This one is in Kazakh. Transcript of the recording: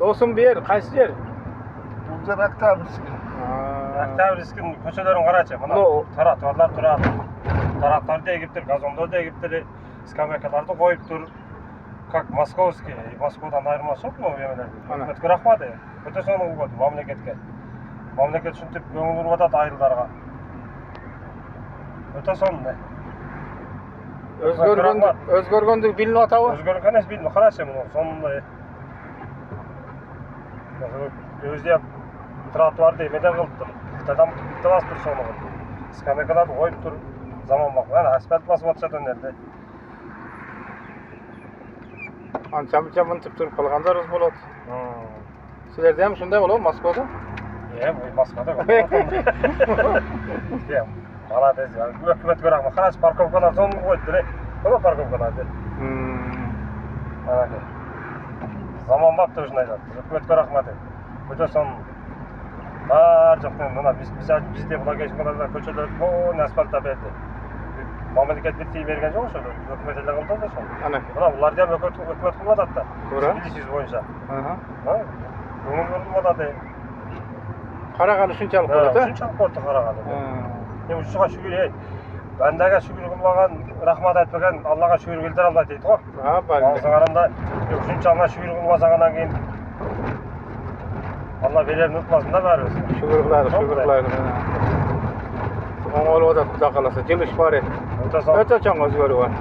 Досың бер, қайсы жер? Бұл жер Октябрьский. Октябрьскінің көшелерін қарашы. Мына тротуарлар тұрады. Тараптарды егіп тұр, газондарды егіп тұр, скамейкаларды қойып тұр. Как московский, Москвадан айырмасы жоқ мынау емелерді. Өткір рахмады. Өте соны ұлғады мемлекетке. Мемлекет шүнтіп көңіл ұрватады айылдарға. Өте соны. Өзгөргөндүк билинип атабы? Өзгөргөн эмес билинип, карачы муну сонундай. Өзде тротуарды эмеде кылып тур. Адам басып тур сону. Скамейкаларды коюп тур. Заман бак. Ана асфальт басып атышат өнерде. Анча-мынча мынтип туруп калгандарыбыз болот. Силерде ham ушундай болобу Москвада? Москвада. Молодец. Өкмөткө рахмат. Карачы парковкалар сонун койду. Кола парковкаларды. Анакей. Заман бак тоже айтат. Өкмөткө рахмат. Өтө сонун. Бар жактан мына бизде благоустройстволарда көчөлөр моон асфальтта берди. Мамлекет бир тиң берген жок ошо. Өкмөт эле кылды да ошо. Мына буларды ham өкмөт кылып атат да. Билишиңиз боюнча. Көңүл бурулуп атат. Караганы ушунчалык болот, ушунчалык болот караганы. Ушуга шүгүр. Бандага шүгүр кылбаган, рахмат айтпаган, Аллага шүгүр келтире албайт дейт го. Балкы каранда ушунчалык шүгүр кылбасагандан кийин Алла берерин утпасын да баарыбыз. Шүгүр кылайлык. Оңолуп атат, Кудай кааласа, жылыш бар экен. Өтө чоң өзгөрүү бар.